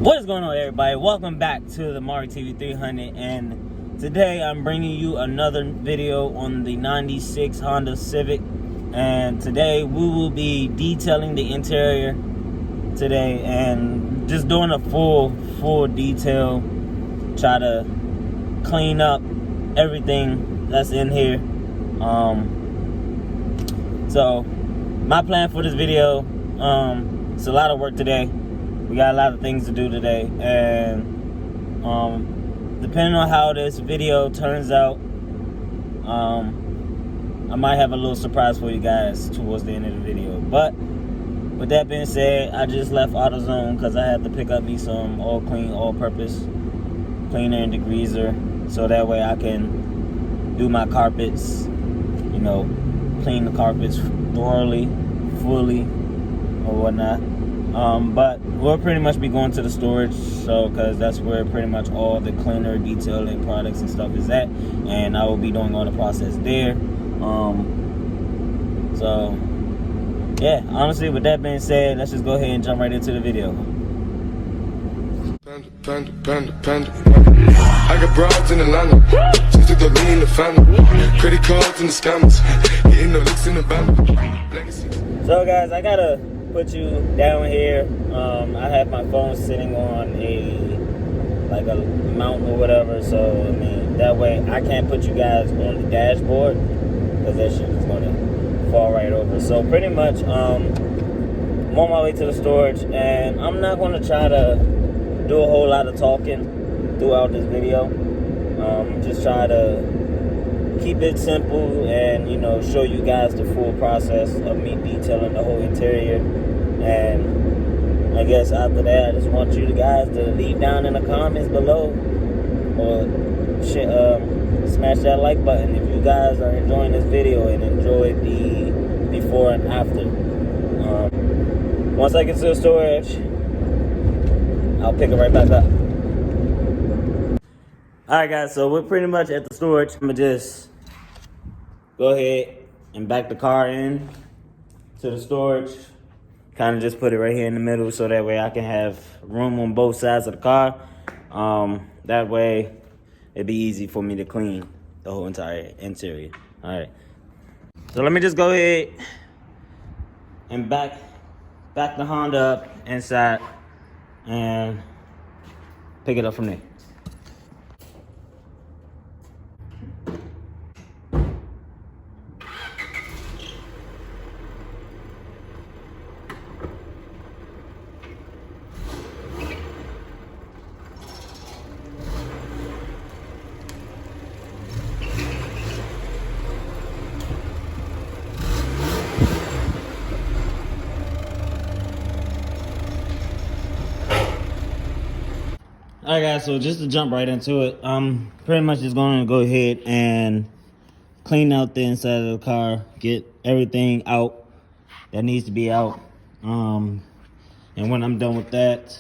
What is going on, everybody? Welcome back to the Mari TV 300, and today I'm bringing you another video on the 96 Honda Civic. And today we will be detailing the interior today and just doing a full detail, try to clean up everything that's in here. So my plan for this video, it's a lot of work today. We got a lot of things to do today, and depending on how this video turns out, I might have a little surprise for you guys towards the end of the video. But with that being said, I just left AutoZone because I had to pick up me some all-purpose cleaner and degreaser, so that way I can do my carpets, you know, clean the carpets thoroughly, fully, or whatnot. But we'll pretty much be going to the storage, so because that's where pretty much all the cleaner, detailing products and stuff is at, and I will be doing all the process there. So yeah, honestly, with that being said, let's just go ahead and jump right into the video. I got broads in Atlanta, just to throw me in the family. Credit cards and the scammers, getting the licks in the van. So guys, I gotta put you down here. I have my phone sitting on a mount or whatever, so I mean that way I can't put you guys on the dashboard because that shit is gonna fall right over. So pretty much I'm on my way to the storage, and I'm not gonna try to do a whole lot of talking throughout this video. Just try to keep it simple and, you know, show you guys the full process of me detailing the whole interior. And I guess after that, I just want you guys to leave down in the comments below, or smash that like button if you guys are enjoying this video and enjoy the before and after. Once I get to the storage, I'll pick it right back up. Alright guys, so we're pretty much at the storage. I'm gonna just go ahead and back the car in to the storage. Kind of just put it right here in the middle, so that way I can have room on both sides of the car. That way it'd be easy for me to clean the whole entire interior. Alright, so let me just go ahead and back the Honda up inside and pick it up from there. Alright guys, so just to jump right into it, I'm pretty much just going to go ahead and clean out the inside of the car, get everything out that needs to be out. And when I'm done with that,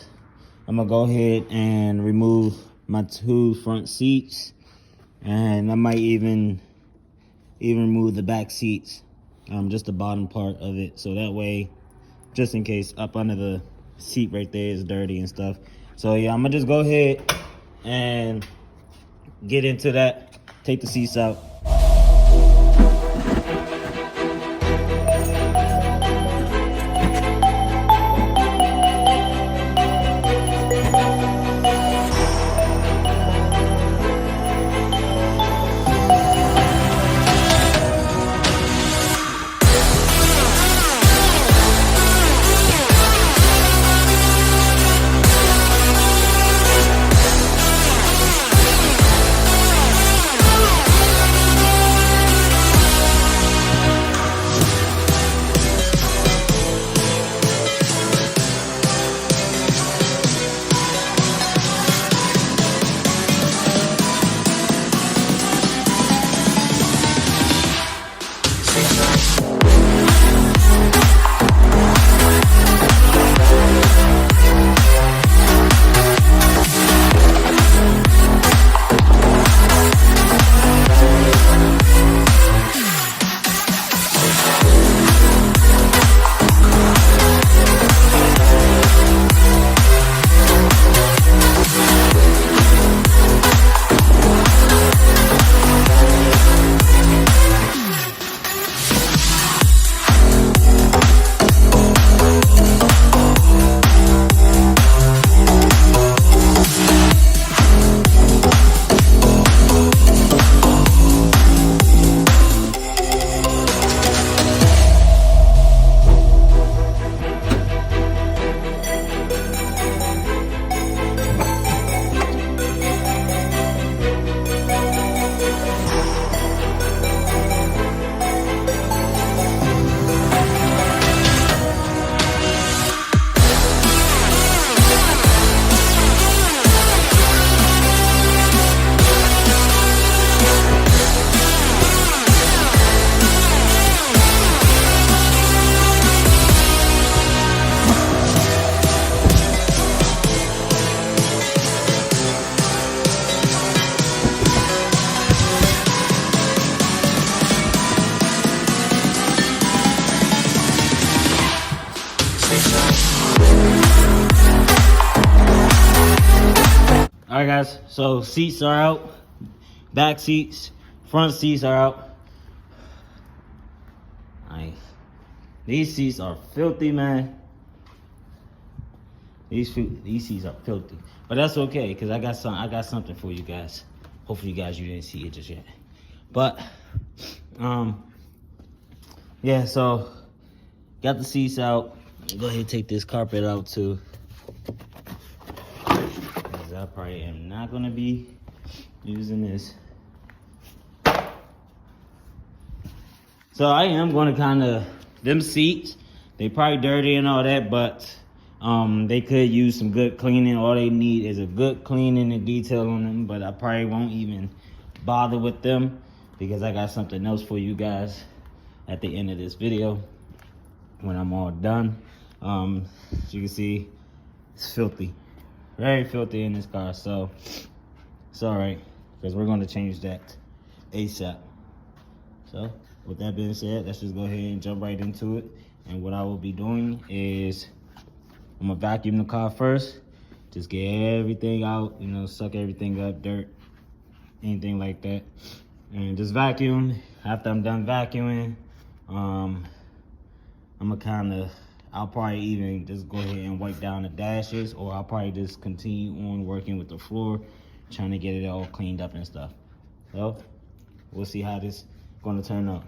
I'm going to go ahead and remove my 2 front seats, and I might even remove the back seats, just the bottom part of it, so that way, just in case up under the seat right there is dirty and stuff. So yeah, I'm gonna just go ahead and get into that, take the seats out. right, guys, so seats are out, back seats, front seats are out. Nice. These seats are filthy, man. These seats are filthy, but that's okay because I got something for you guys. Hopefully, you didn't see it just yet. But yeah. So got the seats out. Go ahead and take this carpet out too. Because I probably am not gonna be using this. So I am gonna kind of them seats. They probably dirty and all that, but they could use some good cleaning. All they need is a good cleaning and detail on them, but I probably won't even bother with them because I got something else for you guys at the end of this video when I'm all done. As you can see, it's filthy, very filthy in this car, so it's all right because we're going to change that ASAP. So with that being said, let's just go ahead and jump right into it. And what I will be doing is I'm gonna vacuum the car first, just get everything out, you know, suck everything up, dirt, anything like that, and just vacuum. After I'm done vacuuming, I'll probably even just go ahead and wipe down the dashes, or I'll probably just continue on working with the floor, trying to get it all cleaned up and stuff. So we'll see how this is gonna turn out.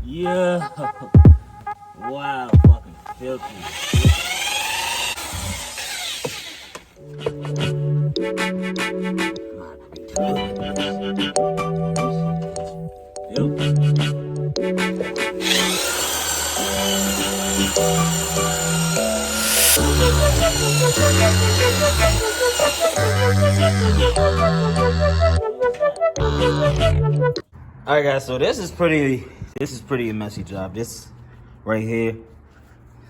Yeah. Wow, fucking filthy. Alright guys, so this is pretty a messy job. This right here,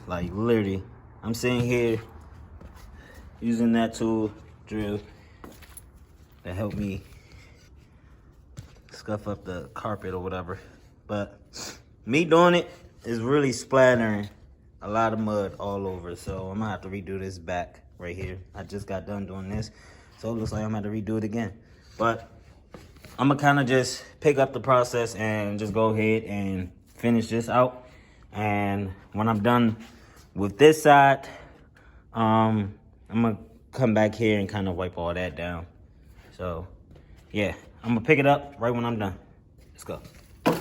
like literally, I'm sitting here using that tool drill to help me scuff up the carpet or whatever. But me doing it is really splattering a lot of mud all over. So I'm gonna have to redo this back right here. I just got done doing this, so it looks like I'm gonna have to redo it again. But I'm gonna kind of just pick up the process and just go ahead and finish this out. And when I'm done with this side, I'm gonna come back here and kind of wipe all that down. So yeah, I'm gonna pick it up right when I'm done. Let's go. All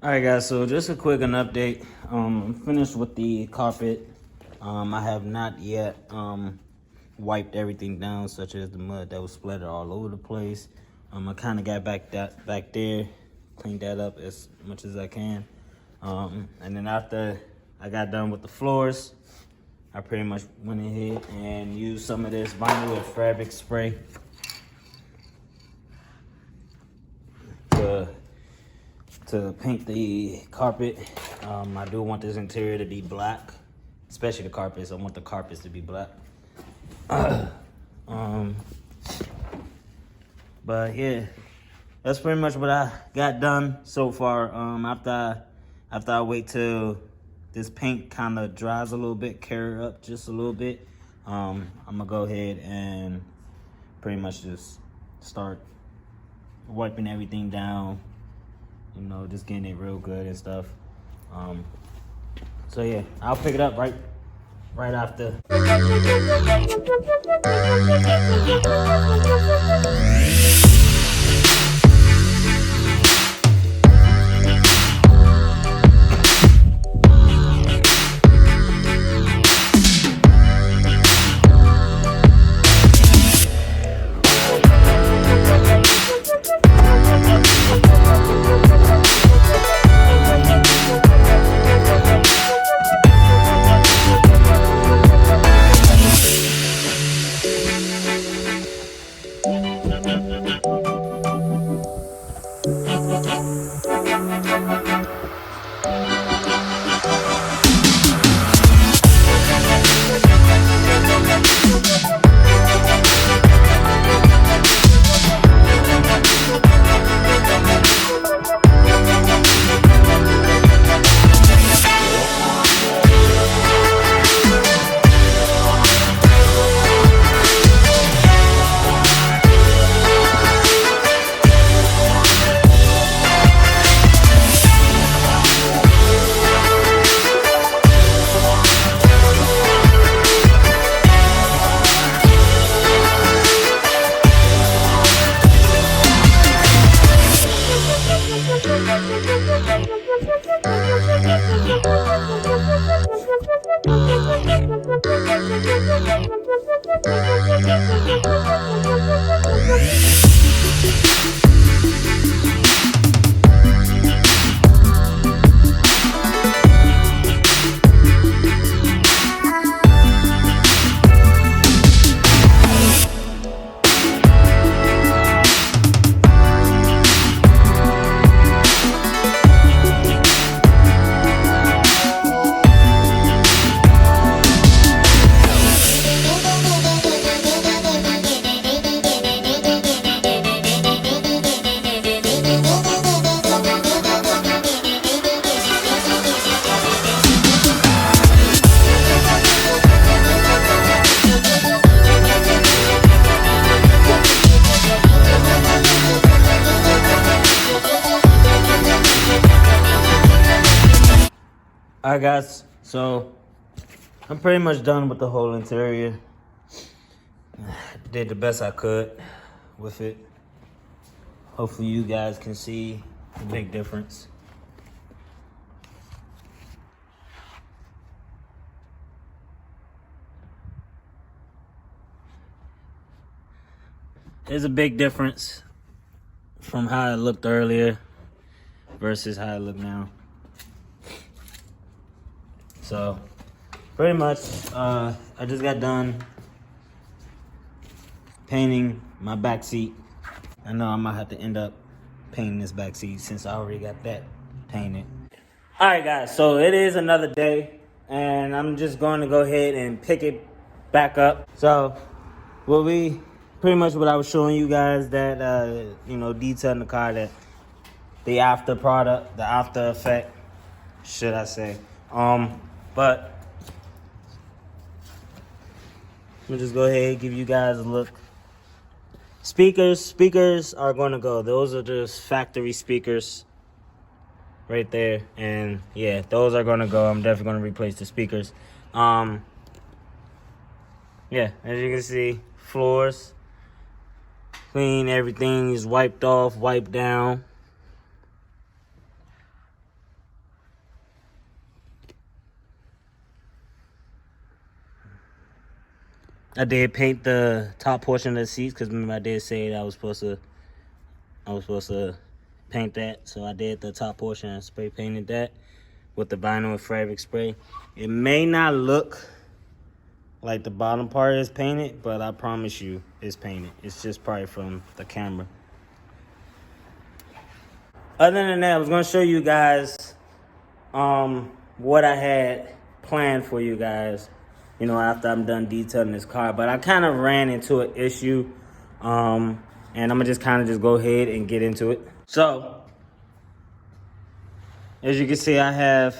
right guys, so just a quick update. I'm finished with the carpet. I have not yet wiped everything down, such as the mud that was splattered all over the place. I kind of got back there, cleaned that up as much as I can. And then after I got done with the floors, I pretty much went ahead and used some of this vinyl and fabric spray to paint the carpet. I do want this interior to be black, especially the carpets. I want the carpets to be black. But yeah, that's pretty much what I got done so far. After I wait till this paint kind of dries a little bit, cure up just a little bit, I'm gonna go ahead and pretty much just start wiping everything down, you know, just getting it real good and stuff. So yeah, I'll pick it up right after. Alright guys, so I'm pretty much done with the whole interior. Did the best I could with it. Hopefully you guys can see the big difference. There's a big difference from how it looked earlier versus how it look now. So pretty much I just got done painting my back seat. I know I might have to end up painting this back seat since I already got that painted. All right guys, so it is another day and I'm just going to go ahead and pick it back up. So pretty much what I was showing you guys, that detailing the car, that the after product, the after effect, should I say. But let me just go ahead and give you guys a look. Speakers are gonna go. Those are just factory speakers right there. And yeah, those are gonna go. I'm definitely gonna replace the speakers. Yeah, as you can see, floors clean, everything is wiped off, wiped down. I did paint the top portion of the seats because remember I did say that I was supposed to paint that. So I did the top portion and spray painted that with the vinyl and fabric spray. It may not look like the bottom part is painted, but I promise you it's painted. It's just probably from the camera. Other than that, I was gonna show you guys what I had planned for you guys, after I'm done detailing this car. But I kind of ran into an issue, and I'm gonna just go ahead and get into it. So, as you can see, I have,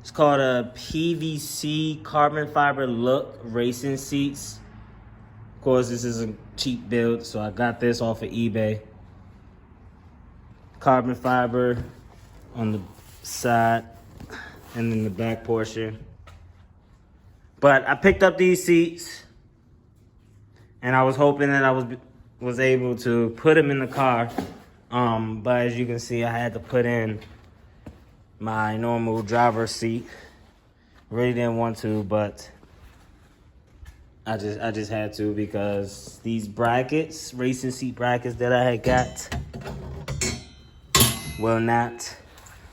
it's called a PVC carbon fiber look racing seats. Of course, this is a cheap build, so I got this off of eBay. Carbon fiber on the side and then the back portion. But I picked up these seats and I was hoping that I was able to put them in the car. But as you can see, I had to put in my normal driver's seat. Really didn't want to, but I just had to, because these brackets, racing seat brackets that I had got, will not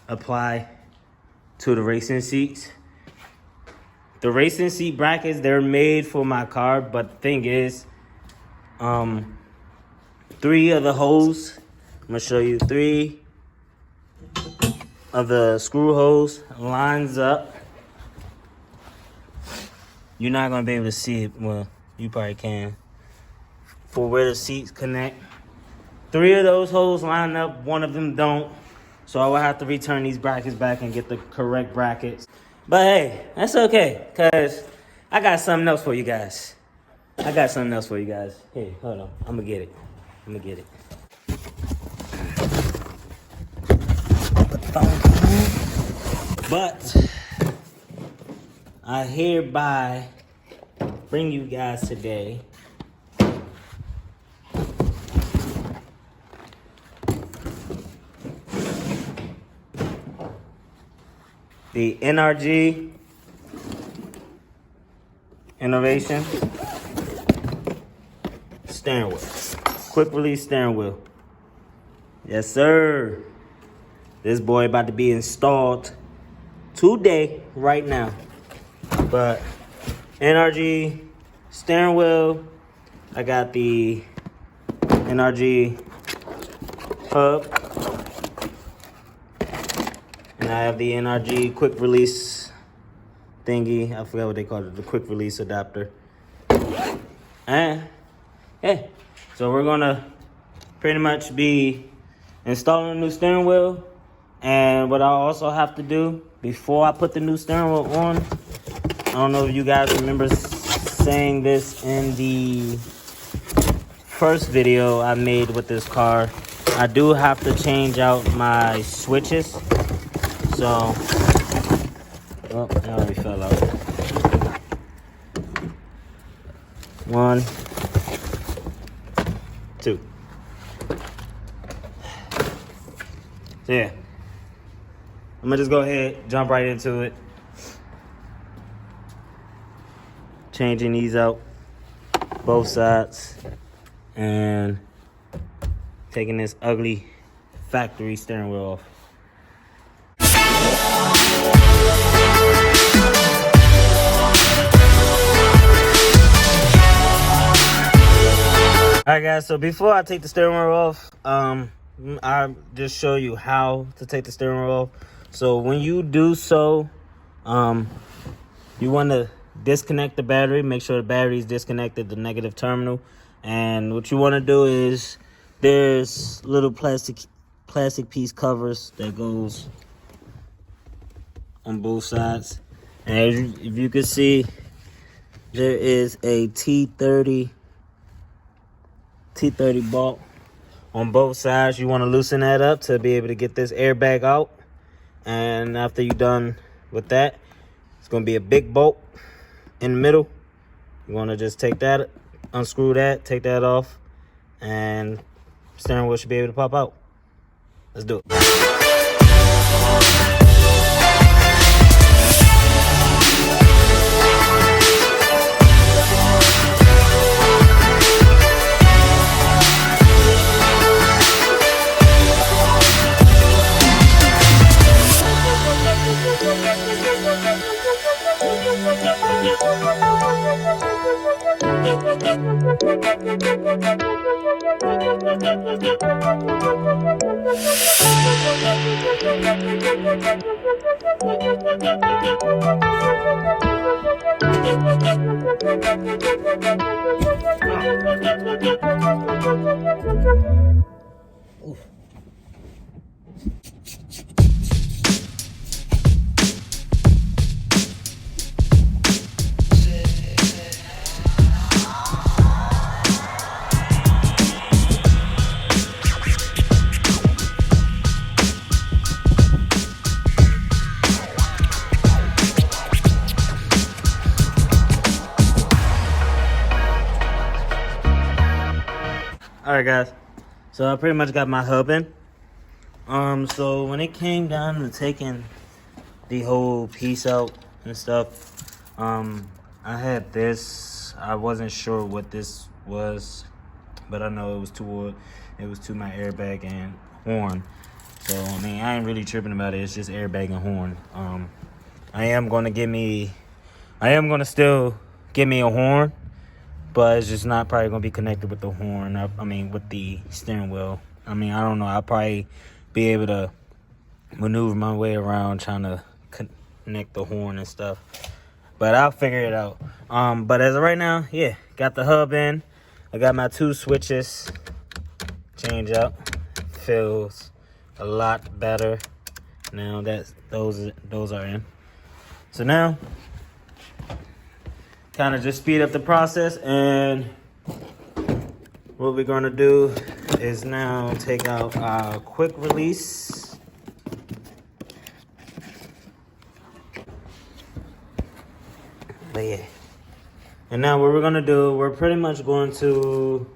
apply to the racing seats. The racing seat brackets, they're made for my car, but the thing is, 3 of the holes, I'm gonna show you, 3 of the screw holes lines up. You're not gonna be able to see it. Well, you probably can. For where the seats connect. 3 of those holes line up, 1 of them don't. So I will have to return these brackets back and get the correct brackets. But hey, that's okay, because I got something else for you guys. Here, hold on. I'm gonna get it. But I hereby bring you guys today the NRG innovation steering wheel. Quick release steering wheel. Yes, sir. This boy about to be installed today, right now. But NRG steering wheel. I got the NRG hub. And I have the NRG quick release thingy. I forgot what they call it, the quick release adapter. And yeah, so we're gonna pretty much be installing a new steering wheel. And what I also have to do before I put the new steering wheel on, I don't know if you guys remember saying this in the first video I made with this car. I do have to change out my switches. So, oh, it already fell out. 1, 2. So yeah, I'm gonna just go ahead, jump right into it. Changing these out, both sides, and taking this ugly factory steering wheel off. Alright guys, so before I take the steering wheel off, I'll just show you how to take the steering wheel off. So when you do so, you want to disconnect the battery, make sure the battery is disconnected, the negative terminal. And what you want to do is, there's little plastic piece covers that goes on both sides. And if you can see, there is a T30 bolt on both sides. You want to loosen that up to be able to get this airbag out. And after you're done with that, it's going to be a big bolt in the middle. You want to just take that, unscrew that, take that off, and steering wheel should be able to pop out. Let's do it. Alright guys, so I pretty much got my hub in. So when it came down to taking the whole piece out and stuff, I had this. I wasn't sure what this was, but I know it was to my airbag and horn. So I mean, I ain't really tripping about it. It's just airbag and horn. I am gonna still give me a horn, but it's just not probably gonna be connected with the horn. I mean, with the steering wheel. I mean, I don't know. I'll probably be able to maneuver my way around trying to connect the horn and stuff. But I'll figure it out. But as of right now, yeah, got the hub in. I got my 2 switches. Change up. Feels a lot better now that those are in. So now, kind of just speed up the process, and what we're gonna do is now take out our quick release. But yeah, and now what we're gonna do, we're pretty much going to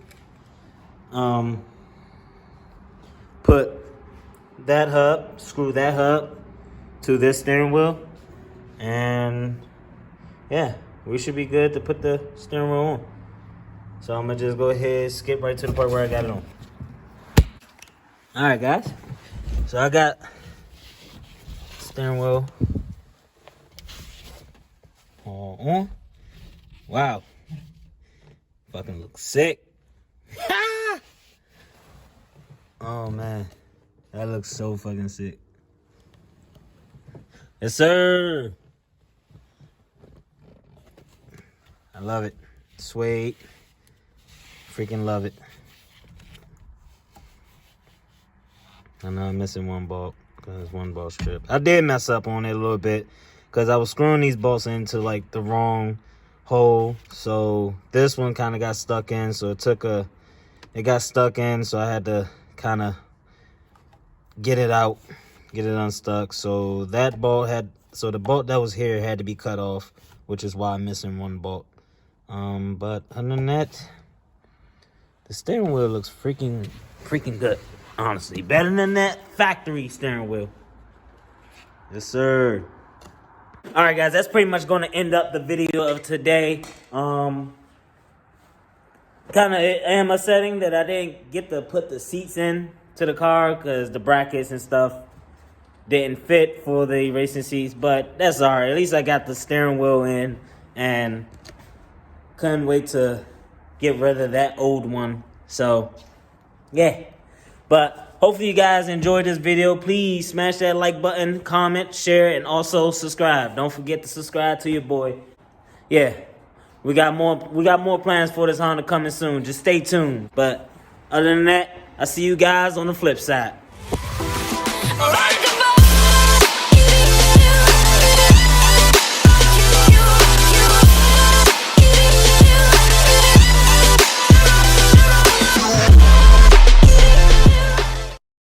put that hub, screw that hub to this steering wheel, and yeah, we should be good to put the steering wheel on. So I'm gonna just go ahead, skip right to the part where I got it on. All right, guys. So I got steering wheel all on. Wow. Fucking looks sick. Oh man, that looks so fucking sick. Yes, sir. I love it. Suede. Freaking love it. I know I'm missing one bolt because one bolt strip. I did mess up on it a little bit because I was screwing these bolts into like the wrong hole. So this one kind of got stuck in. So it got stuck in. So I had to kind of get it out, get it unstuck. So the bolt that was here had to be cut off, which is why I'm missing one bolt. But other than that, the steering wheel looks freaking good. Honestly, better than that factory steering wheel. Yes, sir. All right, guys, that's pretty much going to end up the video of today. Kind of am upsetting that I didn't get to put the seats in to the car because the brackets and stuff didn't fit for the racing seats, but that's all right. At least I got the steering wheel in and couldn't wait to get rid of that old one. So, yeah. But hopefully you guys enjoyed this video. Please smash that like button, comment, share, and also subscribe. Don't forget to subscribe to your boy. Yeah, we got more plans for this Honda coming soon. Just stay tuned. But other than that, I'll see you guys on the flip side. All right.